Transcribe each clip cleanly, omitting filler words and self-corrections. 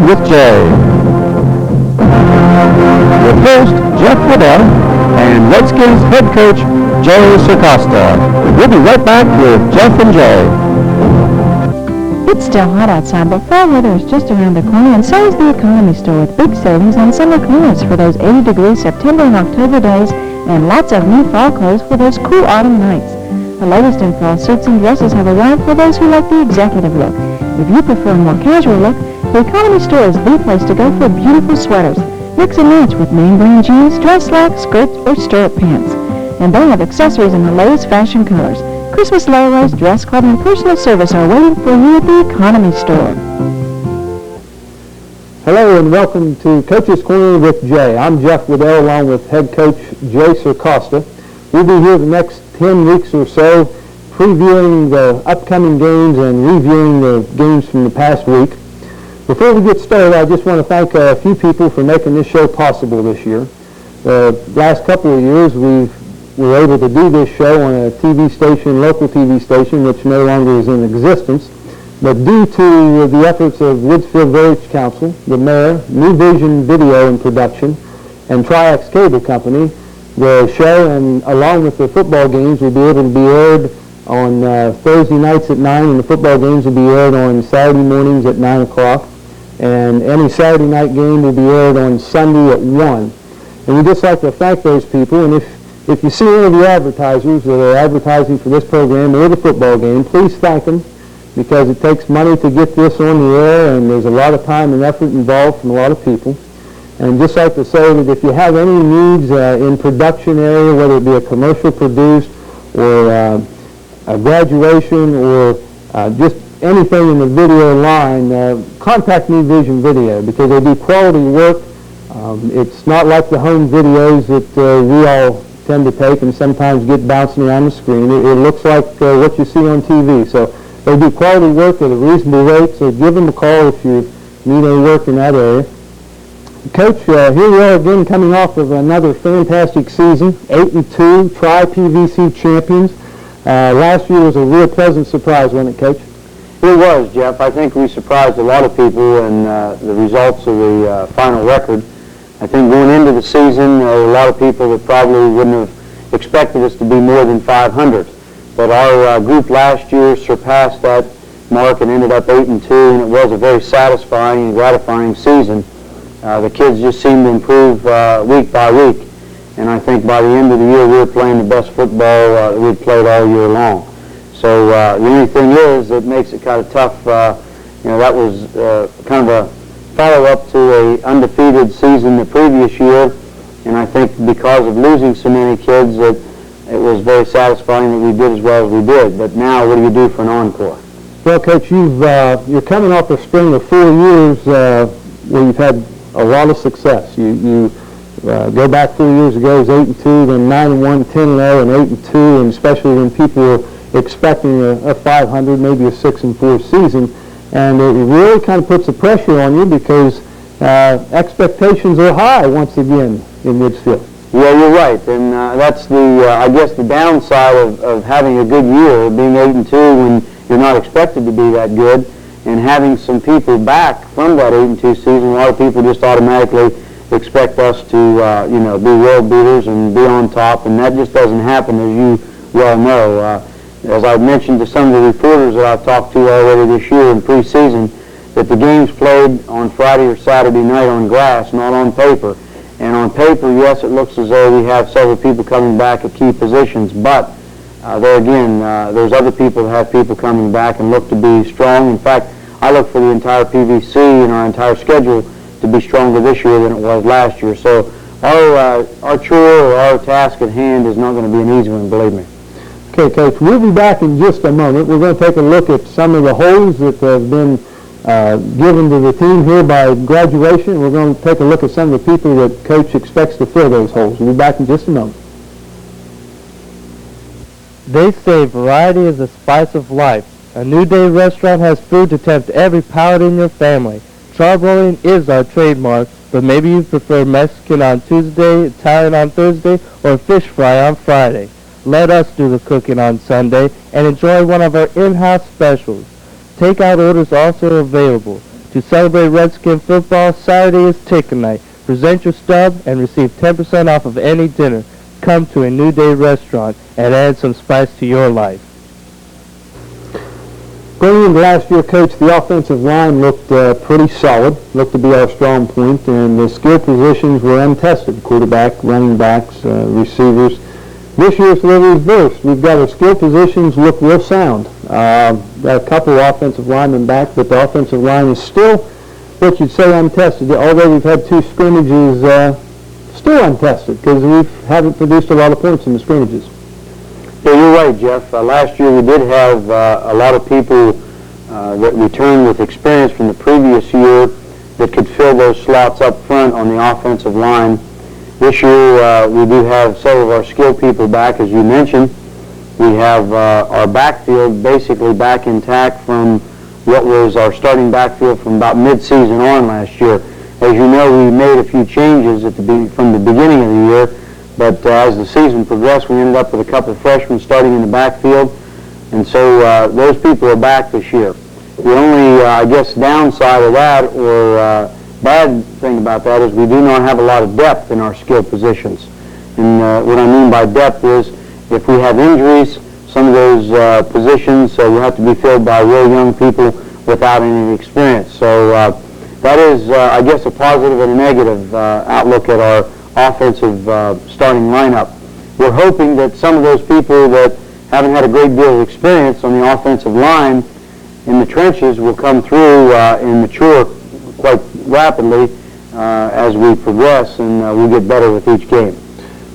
Schooling with Jay. With host Jeff Waddell and Redskins head coach Jay Circosta. We'll be right back with Jeff and Jay. It's still hot outside, but fall weather is just around the corner, and so is the Economy Store with big savings on summer clearance for those 80-degree September and October days, and lots of new fall clothes for those cool autumn nights. The latest in fall suits and dresses have arrived for those who like the executive look. If you prefer a more casual look, the Economy Store is the place to go for beautiful sweaters. Mix and match with name brand jeans, dress slacks, skirts, or stirrup pants. And they have accessories in the latest fashion colors. Christmas layaways, dress club, and personal service are waiting for you at the Economy Store. Hello and welcome to Coach's Corner with Jay. I'm Jeff Waddell along with head coach Jay Circosta. We'll be here the next 10 weeks or so previewing the upcoming games and reviewing the games from the past week. Before we get started, I just want to thank a few people for making this show possible this year. The last couple of years we were able to do this show on a TV station, local TV station, which no longer is in existence. But due to the efforts of Woodsfield Village Council, the mayor, New Vision Video and Production, and Triax Cable Company, the show, and along with the football games, will be able to be aired on Thursday nights at 9, and the football games will be aired on Saturday mornings at 9 o'clock. And any Saturday night game will be aired on Sunday at 1. And we'd just like to thank those people. And if you see any of the advertisers that are advertising for this program or the football game, please thank them, because it takes money to get this on the air, and there's a lot of time and effort involved from a lot of people. And just like to say that if you have any needs in production area, whether it be a commercial produced or a graduation or just anything in the video line, contact New Vision Video, because they do quality work. It's not like the home videos that we all tend to take and sometimes get bouncing around the screen. It looks like what you see on TV. So they do quality work at a reasonable rate, so give them a call if you need any work in that area. Coach, here we are again coming off of another fantastic season, 8-2, Tri-PVC champions. Last year was a real pleasant surprise, wasn't it, Coach? It was, Jeff. I think we surprised a lot of people in the results of the final record. I think going into the season, there were a lot of people that probably wouldn't have expected us to be more than 500. But our group last year surpassed that mark and ended up 8-2, and it was a very satisfying and gratifying season. The kids just seemed to improve week by week, and I think by the end of the year we were playing the best football that we'd played all year long. So the only thing is, it makes it kind of tough. That was kind of a follow-up to a undefeated season the previous year, and I think because of losing so many kids, that it was very satisfying that we did as well as we did. But now, what do you do for an encore? Well, Coach, you're coming off a string of 4 years where you've had a lot of success. You go back 4 years ago, it was 8-2, then 9-1, 10-0, and 8-2, and especially when people were expecting a 500, maybe a 6-4 season, and it really kind of puts the pressure on you because expectations are high once again in Woodsfield. Yeah, you're right, and that's I guess the downside of having a good year, being 8-2 when you're not expected to be that good, and having some people back from that 8-2 season. A lot of people just automatically expect us to be world beaters and be on top, and that just doesn't happen, as you well know. As I've mentioned to some of the reporters that I've talked to already this year in preseason, that the game's played on Friday or Saturday night on grass, not on paper. And on paper, yes, it looks as though we have several people coming back at key positions, but there again, there's other people that have people coming back and look to be strong. In fact, I look for the entire PVC and our entire schedule to be stronger this year than it was last year. So our chore or our task at hand is not going to be an easy one, believe me. Okay, Coach, we'll be back in just a moment. We're going to take a look at some of the holes that have been given to the team here by graduation. We're going to take a look at some of the people that Coach expects to fill those holes. We'll be back in just a moment. They say variety is the spice of life. A New Day restaurant has food to tempt every palate in your family. Charbroiling is our trademark, but maybe you prefer Mexican on Tuesday, Italian on Thursday, or fish fry on Friday. Let us do the cooking on Sunday and enjoy one of our in-house specials. Takeout orders also available. To To celebrate Redskin football, Saturday is Ticket Night. Present your stub and receive 10% off of any dinner. Come to a New Day restaurant and add some spice to your life. Going into last year, Coach, the offensive line looked pretty solid, looked to be our strong point, and the skill positions were untested: quarterback, running backs, receivers. This year it's a little reversed. We've got our skill positions look real sound. Got a couple of offensive linemen back, but the offensive line is still what you'd say untested, although we've had 2 scrimmages still untested because we haven't produced a lot of points in the scrimmages. Yeah, you're right, Jeff. Last year we did have a lot of people that returned with experience from the previous year that could fill those slots up front on the offensive line. This year we do have several of our skilled people back, as you mentioned. We have our backfield basically back intact from what was our starting backfield from about mid-season on last year. As you know, we made a few changes from the beginning of the year, but as the season progressed, we ended up with a couple of freshmen starting in the backfield, and so those people are back this year. The only, I guess, downside of that, or bad thing about that, is we do not have a lot of depth in our skill positions. And what I mean by depth is if we have injuries, some of those positions will have to be filled by real young people without any experience. So that is, I guess, a positive and a negative outlook at our offensive starting lineup. We're hoping that some of those people that haven't had a great deal of experience on the offensive line in the trenches will come through and mature quite rapidly as we progress, and we'll get better with each game.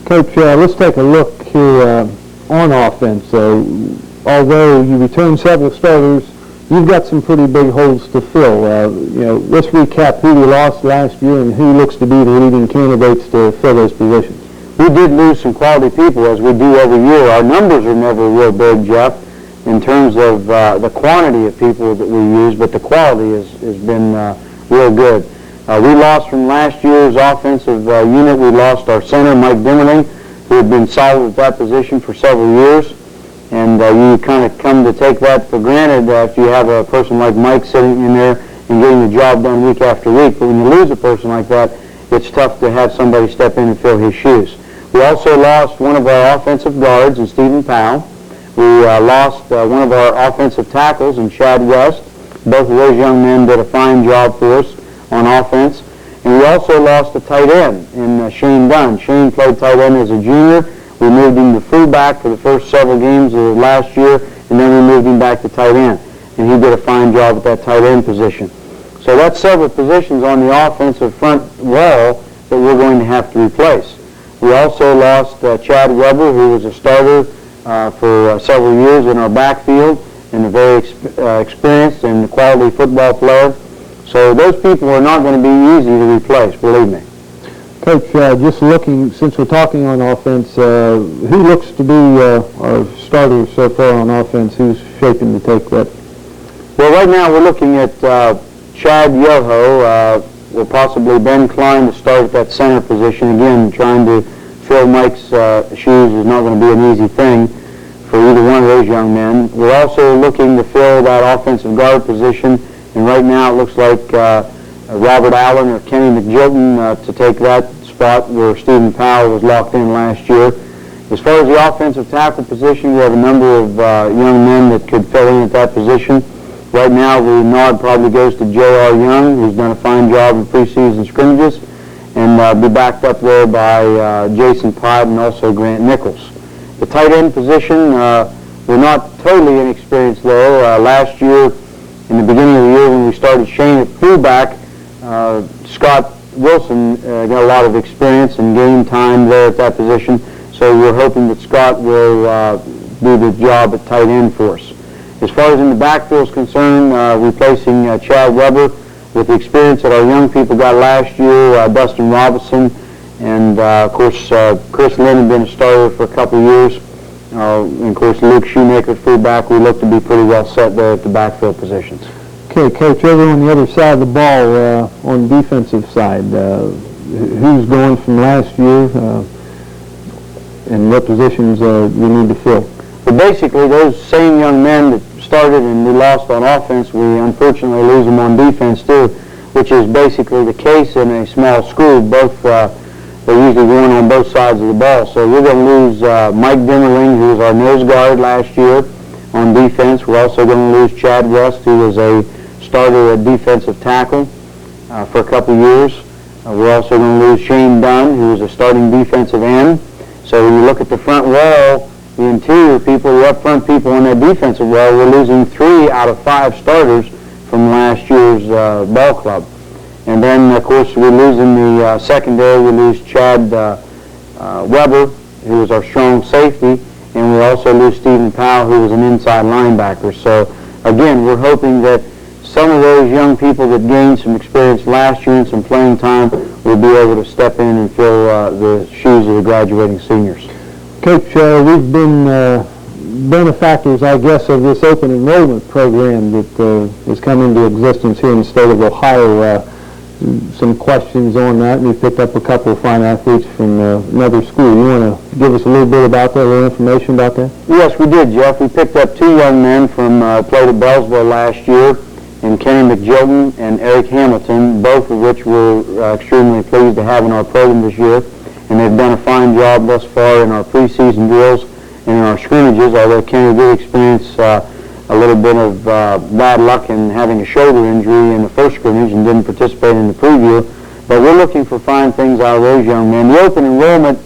Coach, let's take a look here on offense. Although you return several starters, you've got some pretty big holes to fill. Let's recap who we lost last year and who looks to be the leading candidates to fill those positions. We did lose some quality people, as we do every year. Our numbers are never real big, Jeff, in terms of the quantity of people that we use, but the quality has been real good. We lost from last year's offensive unit. We lost our center, Mike Dimmerling, who had been solid at that position for several years. And you kind of come to take that for granted after you have a person like Mike sitting in there and getting the job done week after week. But when you lose a person like that, it's tough to have somebody step in and fill his shoes. We also lost one of our offensive guards in Stephen Powell. We lost one of our offensive tackles in Chad West. Both of those young men did a fine job for us on offense. And we also lost a tight end in Shane Dunn. Shane played tight end as a junior. We moved him to fullback for the first several games of last year, and then we moved him back to tight end. And he did a fine job at that tight end position. So that's several positions on the offensive front wall that we're going to have to replace. We also lost Chad Weber, who was a starter for several years in our backfield and a very experienced and quality football player. So those people are not going to be easy to replace, believe me. Coach, just looking, since we're talking on offense, who looks to be our starters so far on offense? Who's shaping to take that? Well, right now we're looking at Chad Yoho, or possibly Ben Klein to start at that center position. Again, trying to fill Mike's shoes is not going to be an easy thing for either one of those young men. We're also looking to fill that offensive guard position, and right now it looks like Robert Allen or Kenny McJilton to take that spot where Stephen Powell was locked in last year. As far as the offensive tackle position, we have a number of young men that could fill in at that position. Right now, the nod probably goes to J.R. Young, who's done a fine job in preseason scrimmages, and be backed up there by Jason Pott and also Grant Nichols. The tight end position, we're not totally inexperienced there. Last year, in the beginning of the year when we started Shane at fullback, Scott Wilson got a lot of experience and game time there at that position, so we're hoping that Scott will do the job at tight end for us. As far as in the backfield is concerned, replacing Chad Weber with the experience that our young people got last year, Dustin Robinson, and of course Chris Lynn had been a starter for a couple of years, and of course Luke Shoemaker, fullback. We look to be pretty well set there at the backfield positions. Okay, Coach, over on the other side of the ball, on the defensive side, who's going from last year and what positions we need to fill? But basically, those same young men that started and we lost on offense, we unfortunately lose them on defense too, which is basically the case in a small school. Both they're usually going on both sides of the ball. So we're going to lose Mike Dimmerling, who was our nose guard last year on defense. We're also going to lose Chad West, who was a starter at defensive tackle for a couple years. We're also going to lose Shane Dunn, who was a starting defensive end. So when you look at the front wall, the interior people, the up front people on that defensive wall, we're losing 3 out of 5 starters from last year's ball club. And then, of course, we lose in the secondary. We lose Chad Weber, who was our strong safety, and we also lose Stephen Powell, who was an inside linebacker. So, again, we're hoping that some of those young people that gained some experience last year and some playing time will be able to step in and fill the shoes of the graduating seniors. Coach, we've been benefactors, I guess, of this open enrollment program that has come into existence here in the state of Ohio. Some questions on that, and we picked up a couple of fine athletes from another school. You want to give us a little bit about that, a little information about that? Yes, we did, Jeff. We picked up 2 young men from played at Bellsville last year, and Kenny McJilton and Eric Hamilton, both of which we're extremely pleased to have in our program this year. And they've done a fine job thus far in our preseason drills and in our scrimmages, although Kenny did experience a little bit of bad luck in having a shoulder injury in the first scrimmage and didn't participate in the preview. But we're looking for fine things out of those young men. The open enrollment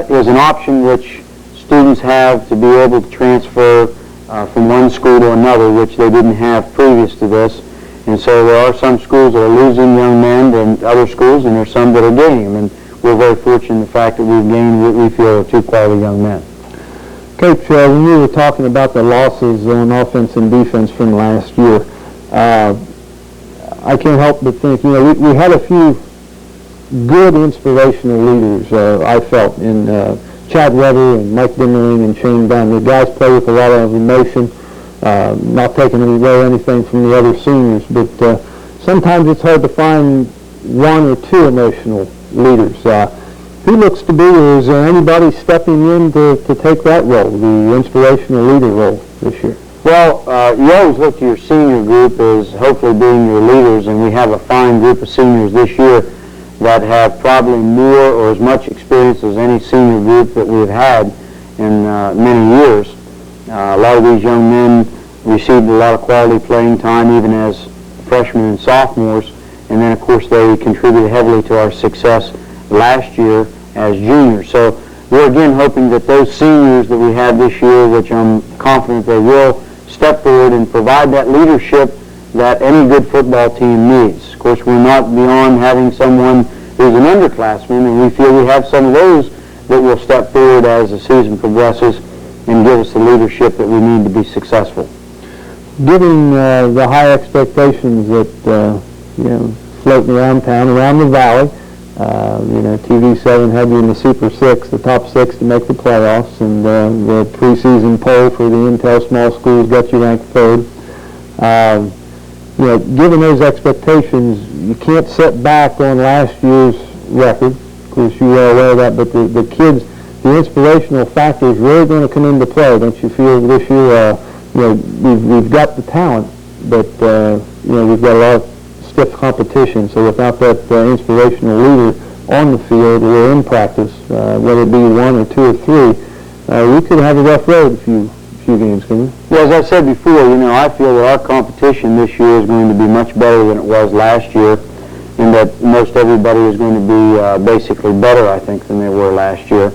is an option which students have to be able to transfer from one school to another, which they didn't have previous to this. And so there are some schools that are losing young men and other schools, and there's some that are gaining them. And we're very fortunate in the fact that we've gained what we feel are 2 quality young men. Coach, when you were talking about the losses on offense and defense from last year, I can't help but think, we had a few good inspirational leaders, I felt, in Chad Weber and Mike Dimmerling and Shane Dunn. The guys play with a lot of emotion, not taking away anything from the other seniors, but sometimes it's hard to find 1 or 2 emotional leaders. Who looks to be, or is there anybody stepping in to take that role, the inspirational leader role this year? Well, you always look to your senior group as hopefully being your leaders, and we have a fine group of seniors this year that have probably more or as much experience as any senior group that we've had in many years. A lot of these young men received a lot of quality playing time even as freshmen and sophomores, and then of course they contributed heavily to our success last year as juniors. So we're again hoping that those seniors that we have this year, which I'm confident they will, step forward and provide that leadership that any good football team needs. Of course, we're not beyond having someone who's an underclassman, and we feel we have some of those that will step forward as the season progresses and give us the leadership that we need to be successful. Given the high expectations that floating around town, around the valley, TV7 had you in the Super 6, the top 6 to make the playoffs, and the preseason poll for the Intel Small Schools got you ranked 3rd. Given those expectations, you can't set back on last year's record. Of course, you are aware of that, but the kids, the inspirational factor is really going to come into play. Don't you feel this year, we've got the talent, but, we've got a lot of stiff competition, so without that inspirational leader on the field or in practice, whether it be 1 or 2 or 3, we could have a rough road a few games, couldn't we? Well, as I said before, I feel that our competition this year is going to be much better than it was last year, and that most everybody is going to be basically better, I think, than they were last year.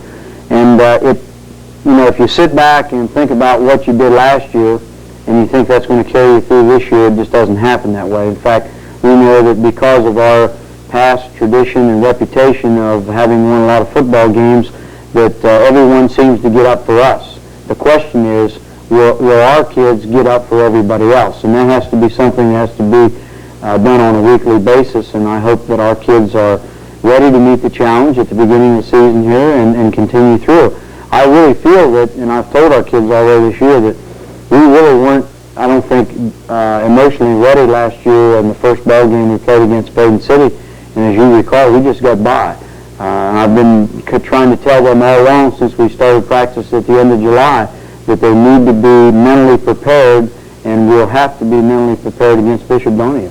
And if you sit back and think about what you did last year, and you think that's going to carry you through this year, it just doesn't happen that way. In fact, we know that because of our past tradition and reputation of having won a lot of football games, that everyone seems to get up for us. The question is, will our kids get up for everybody else? And that has to be something that has to be done on a weekly basis, and I hope that our kids are ready to meet the challenge at the beginning of the season here and continue through. I really feel that, and I've told our kids already this year, that we really weren't, I don't think, emotionally ready last year in the first ball game we played against Baden City. And as you recall, we just got by. I've been trying to tell them all along since we started practice at the end of July that they need to be mentally prepared, and will have to be mentally prepared against Bishop Donahue.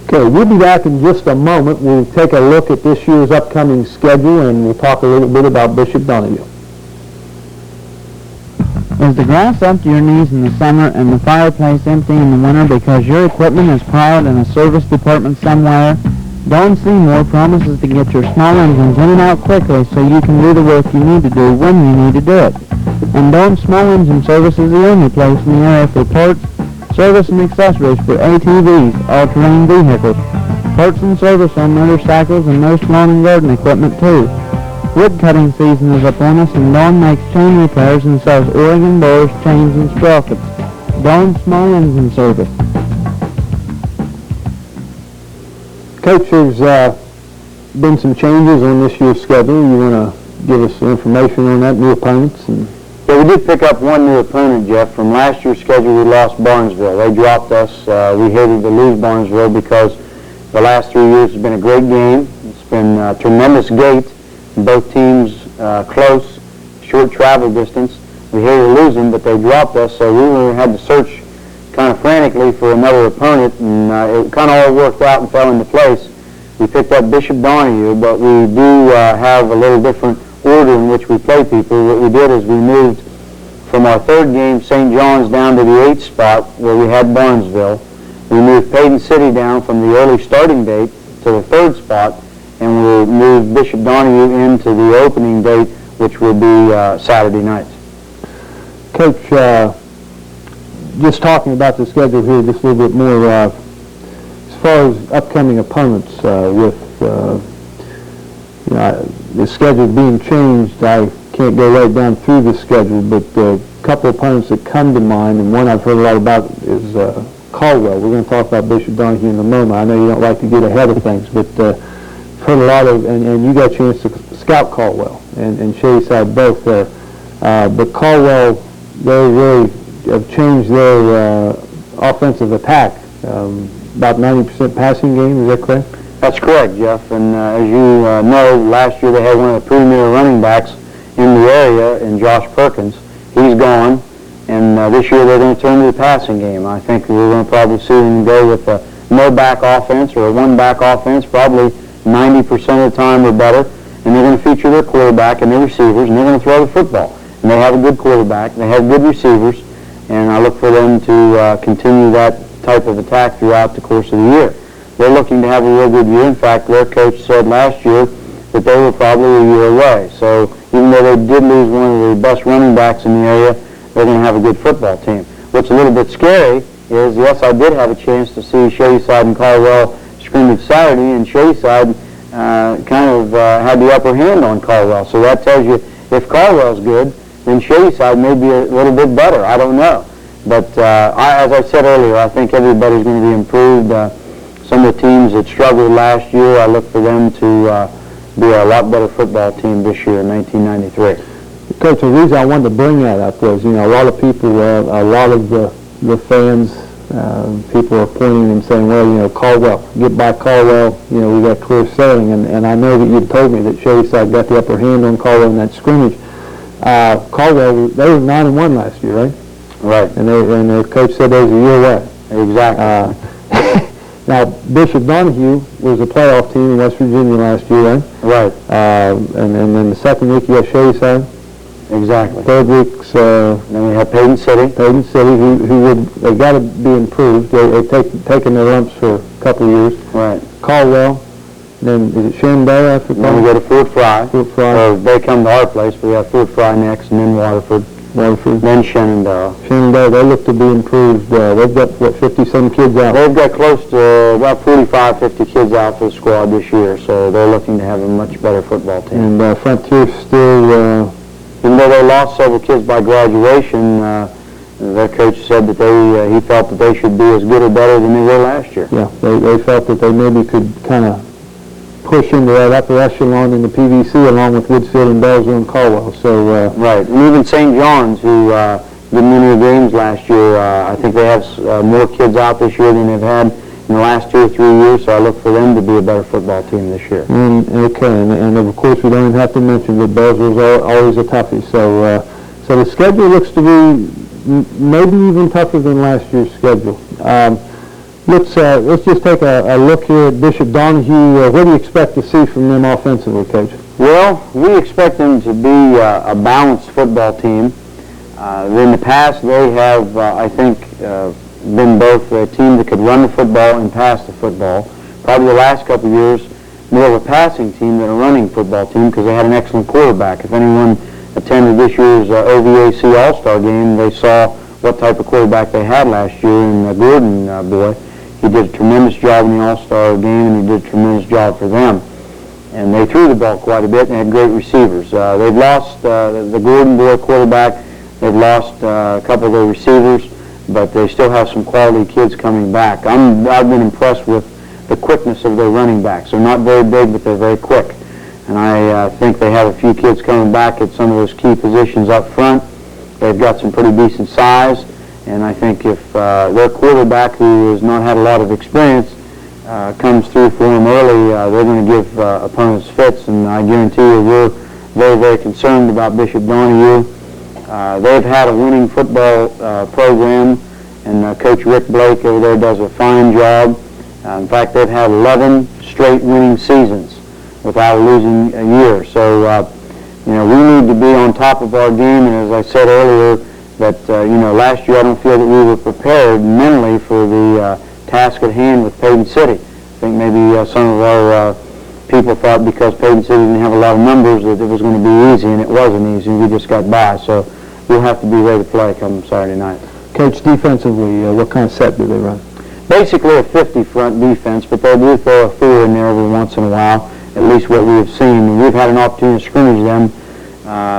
Okay, we'll be back in just a moment. We'll take a look at this year's upcoming schedule, and we'll talk a little bit about Bishop Donahue. Is the grass up to your knees in the summer and the fireplace empty in the winter because your equipment is piled in a service department somewhere? Don Seymour promises to get your small engines in and out quickly so you can do the work you need to do when you need to do it. And Don Small Engine Service is the only place in the area for parts, service, and accessories for ATVs, all-terrain vehicles, parts and service on motorcycles, and most lawn and garden equipment too. Wood cutting season is upon us, and Don makes chain repairs and sells Oregon bars, chains, and sprockets. Don Small Engine Service. Coach, there's been some changes on this year's schedule. You want to give us some information on that, new opponents? Yeah, we did pick up one new opponent, Jeff. From last year's schedule, we lost Barnesville. They dropped us. We hated to lose Barnesville because the last 3 years has been a great game. It's been a tremendous gate. Both teams close, short travel distance. We hated to lose them, but they dropped us, so we had to search kind of frantically for another opponent, and it kind of all worked out and fell into place. We picked up Bishop Donahue, but we do have a little different order in which we play people. What we did is we moved from our third game, St. John's, down to the 8th spot where we had Barnesville. We moved Payton City down from the early starting date to the 3rd spot, and we moved Bishop Donahue into the opening date, which will be Saturday nights. Coach, just talking about the schedule here just a little bit more, as far as upcoming opponents with the schedule being changed, I can't go right down through the schedule, but a couple of opponents that come to mind, and one I've heard a lot about is Caldwell. We're going to talk about Bishop Donahue in a moment. I know you don't like to get ahead of things, but heard a lot of, and you got a chance to scout Caldwell and Shadyside both there. But Caldwell, they really have changed their offensive attack. About 90% passing game, is that correct? That's correct, Jeff. And as you know, last year they had one of the premier running backs in the area in Josh Perkins. He's gone, and this year they're going to turn to the passing game. I think we're going to probably see them go with a no-back offense or a one-back offense, probably 90% of the time or better, and they're going to feature their quarterback and their receivers, and they're going to throw the football. And they have a good quarterback, they have good receivers, and I look for them to continue that type of attack throughout the course of the year. They're looking to have a real good year. In fact, their coach said last year that they were probably a year away. So even though they did lose one of the best running backs in the area, they're going to have a good football team. What's a little bit scary is, yes, I did have a chance to see Shadyside and Caldwell scrimmage Saturday, and Shadyside kind of had the upper hand on Caldwell. So that tells you if Caldwell's good, then Shadyside may be a little bit better. I don't know. But as I said earlier, I think everybody's going to be improved. Some of the teams that struggled last year, I look for them to be a lot better football team this year in 1993. Coach, the reason I wanted to bring that up was, a lot of people, a lot of the fans, people are pointing and saying, well, Caldwell, get by Caldwell, we got clear sailing. And I know that you told me that Shadyside got the upper hand on Caldwell in that scrimmage. Caldwell, they were 9-1 last year, right? Right. And their coach said they was a year away. Exactly. Now, Bishop Donahue was a playoff team in West Virginia last year, right? Right. And then the second week you got Shadyside. Exactly. Third week's then we have Payton City. Payton City, they got to be improved. They've taken their lumps for a couple of years. Right. Caldwell. Then is it Shenandoah after Then we go to Fort Fry. Fort Fry. Or they come to our place, but we have Fort Fry next, and then Waterford. Then Shenandoah. Shenandoah, they look to be improved. They've got, 50-some kids out? They've got close to about 45, 50 kids out for the squad this year, so they're looking to have a much better football team. And Frontier still... Even though they lost several kids by graduation, their coach said that he felt that they should be as good or better than they were last year. Yeah, they felt that they maybe could kind of push into that upper echelon in the PVC along with Woodsfield and Belleville and Caldwell. So right, and even St. John's, who did many games last year, I think they have more kids out this year than they've had in the last 2 or 3 years, so I look for them to be a better football team this year. Okay, and of course we don't even have to mention that Belleville's always a toughie. So So the schedule looks to be maybe even tougher than last year's schedule. Let's just take a look here at Bishop Donahue. What do you expect to see from them offensively, Coach? Well, we expect them to be a balanced football team. In the past, they have, I think, been both a team that could run the football and pass the football. Probably the last couple of years, more of a passing team than a running football team because they had an excellent quarterback. If anyone attended this year's OVAC All-Star game, they saw what type of quarterback they had last year in Gordon boy. He did a tremendous job in the All-Star game, and he did a tremendous job for them. And they threw the ball quite a bit and had great receivers. They've lost the Gordon boy quarterback. They've lost a couple of their receivers, but they still have some quality kids coming back. I've been impressed with the quickness of their running backs. They're not very big, but they're very quick. And I think they have a few kids coming back at some of those key positions up front. They've got some pretty decent size, and I think if their quarterback, who has not had a lot of experience, comes through for them early, they're going to give opponents fits, and I guarantee you we're very, very concerned about Bishop Donahue. They've had a winning football program, and Coach Rick Blake over there does a fine job. In fact, they've had 11 straight winning seasons without losing a year. So, we need to be on top of our game. And as I said earlier, that last year I don't feel that we were prepared mentally for the task at hand with Payton City. I think maybe some of our people thought because Payton City didn't have a lot of numbers that it was going to be easy, and it wasn't easy. We just got by. So we'll have to be ready to play come Saturday night. Coach, defensively, what kind of set do they run? Basically a 50 front defense, but they do throw a 4 in there every once in a while, at least what we have seen. And we've had an opportunity to scrimmage them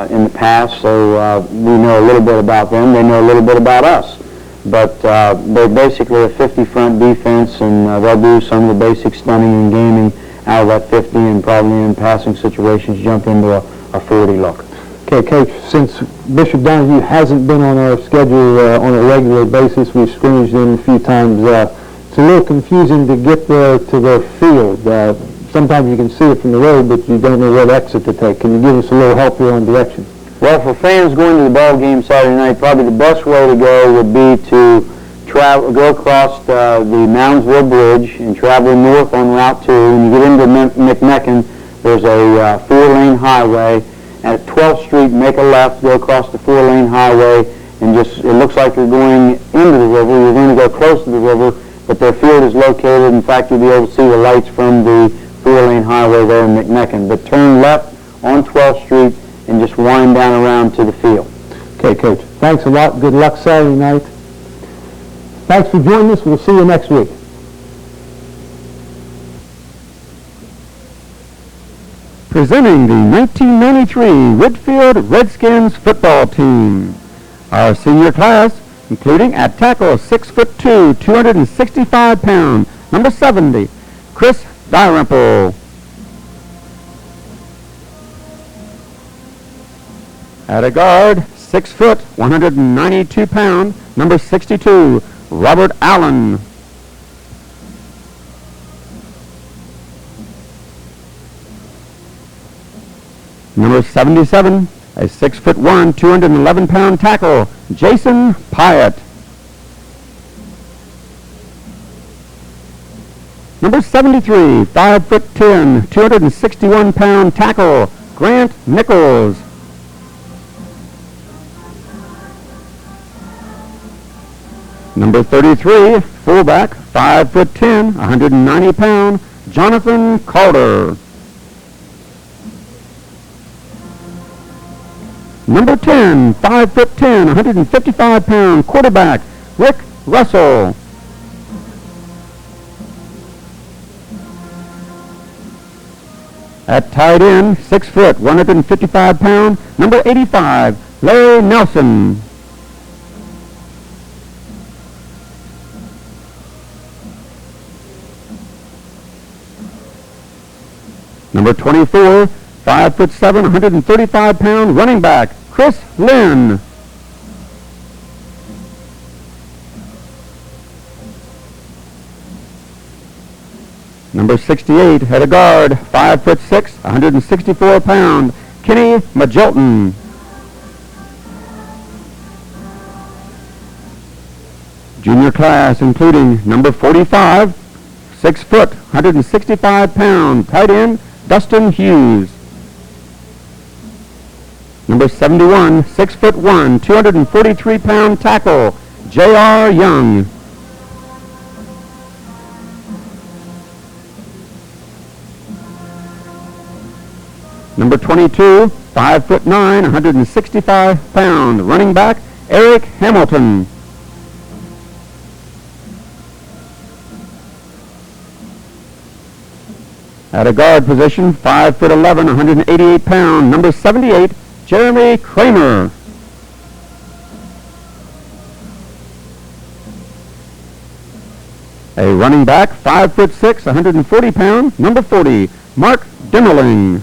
in the past, so we know a little bit about them. They know a little bit about us. But they're basically a 50 front defense, and they'll do some of the basic stunning and gaming out of that 50, and probably in passing situations jump into a 40 look. Okay, Coach, since Bishop Donahue hasn't been on our schedule on a regular basis, we've scrimmaged them a few times. It's a little confusing to get there to their field. Sometimes you can see it from the road, but you don't know what exit to take. Can you give us a little help here on directions? Well, for fans going to the ball game Saturday night, probably the best way to go would be to go across the Moundsville Bridge and travel north on Route 2. When you get into McMecken, there's a 4-lane highway. At 12th Street, make a left, go across the 4-lane highway, and it looks like you're going into the river. You're going to go close to the river, but their field is located. In fact, you'll be able to see the lights from the 4-lane highway there in McMecken. But turn left on 12th Street and just wind down around to the field. Okay, Coach. Thanks a lot. Good luck Saturday night. Thanks for joining us. We'll see you next week. Presenting the 1993 Whitfield Redskins football team. Our senior class, including at tackle 6'2", 265 pound, number 70, Chris Dalrymple. At a guard, 6 foot, 192 pound, number 62, Robert Allen. Number 77, a 6'1", 211 pound tackle, Jason Pyatt. Number 73, 5'10", 261 pound tackle, Grant Nichols. Number 33, fullback, 5'10", 190 pound, Jonathan Calder. Number 10, 5'10", 155 pound quarterback, Rick Russell. At tight end, 6 foot, 155 pound, number 85, Larry Nelson. Number 24, 5'7", 135 pound running back, Chris Lynn. Number 68, head of guard, 5'6", 164 pound, Kenny Magilton. Junior class including number 45, 6 foot, 165 pound, tight end, Dustin Hughes. Number 71, 6 foot 1, 243 pound tackle, J.R. Young. Number 22, 5 foot 9, 165 pound, running back, Eric Hamilton. At a guard position, 5 foot 11, 188 pound, number 78, Jeremy Kramer. A running back, 5 foot 6, 140 pound, number 40, Mark Dimmerling.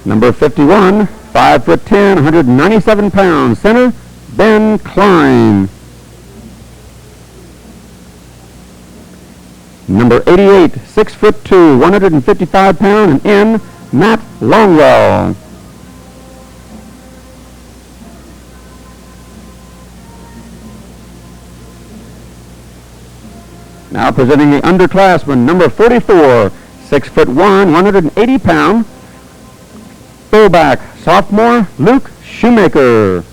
Number 51, 5 foot 10, 197 pounds, center, Ben Klein. Number 88, 6 foot 2, 155 pound, and in, Matt Longwell. Now presenting the underclassmen, number 44, 6 foot 1, 180 pound, fullback, sophomore, Luke Shoemaker.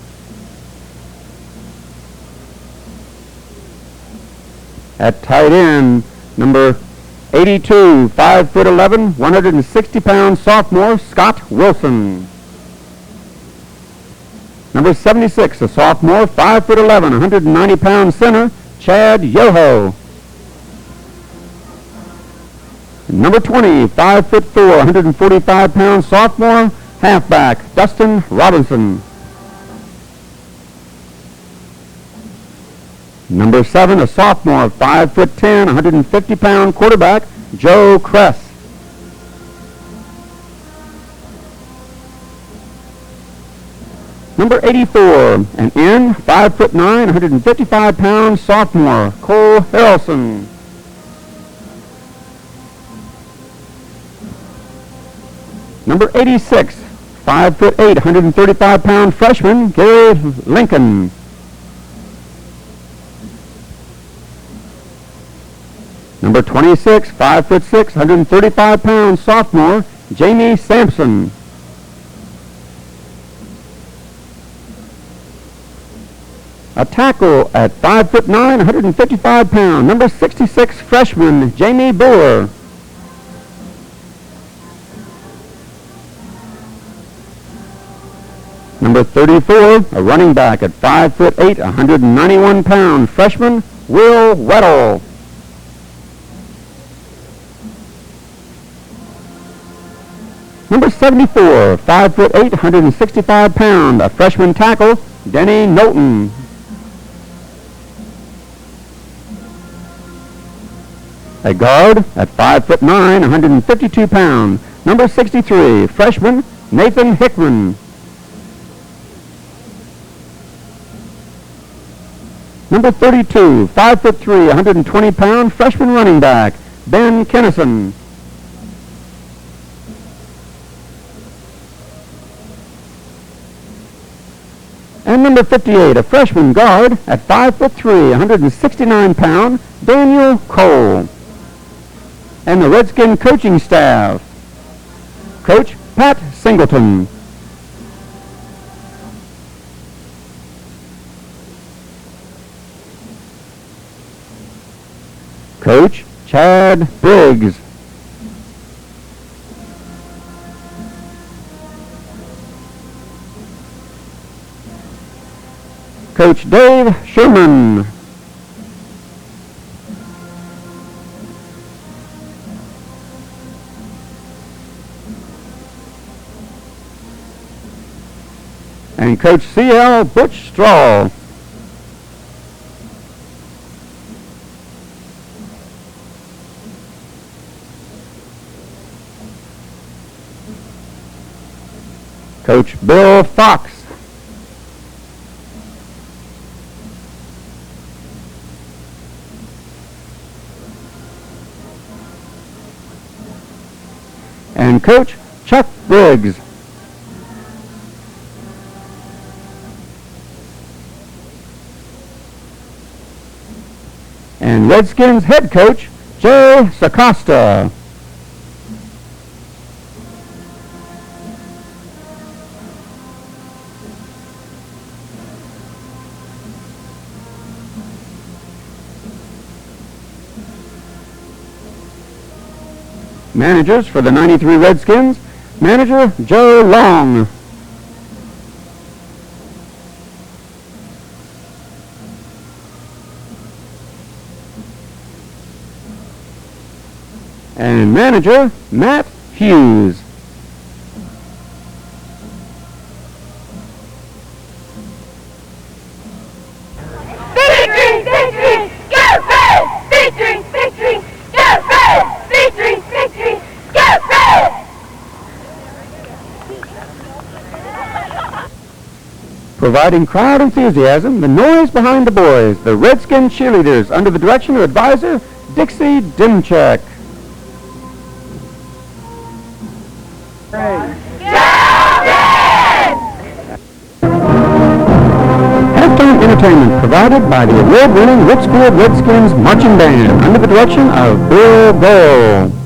At tight end, number 82, 5 foot 11, 160 pound, sophomore, Scott Wilson. Number 76, a sophomore, 5 foot 11, 190 pound, center, Chad Yoho. Number 20, 5 foot 4, 145 pound, sophomore, halfback, Dustin Robinson. Number 7, a sophomore, 5 foot 10, 150 pound, quarterback, Joe Kress. Number 84, an end, 5 foot 9, 155 pound, sophomore, Cole Harrelson. Number 86, 5 foot 8, 135 pound, freshman, Gary Lincoln. Number 26, 5 foot 6, 135 pound, sophomore, Jamie Sampson. A tackle at 5 foot 9, 155 pound, number 66, freshman, Jamie Boer. Number 34, a running back at 5 foot 8, 191 pound, freshman, Will Weddle. Number 74, 5 foot 8, 165 pound, a freshman tackle, Denny Knowlton. A guard at 5 foot 9, 152 pound, number 63, freshman, Nathan Hickman. Number 32, 5 foot 3, 120 pound, freshman running back, Ben Kennison. And number 58, a freshman guard at 5 foot 3, 169 pound, Daniel Cole. And the Redskin coaching staff, Coach Pat Singleton. Coach Chad Briggs. Coach Dave Sherman. And Coach C.L. Butch Straw. Coach Bill Fox. And Coach Chuck Briggs. Redskins head coach, Jay Sacosta. Managers for the 93 Redskins, manager Joe Long. And manager Matt Hughes. Victory! Victory! Go Reds! Victory! Victory! Go Reds! Victory! Victory! Go Reds! Providing crowd enthusiasm, the noise behind the boys, the Redskin cheerleaders under the direction of advisor Dixie Dimchek. Halftime entertainment provided by the award-winning Richfield Redskins Marching Band under the direction of Bill Bell.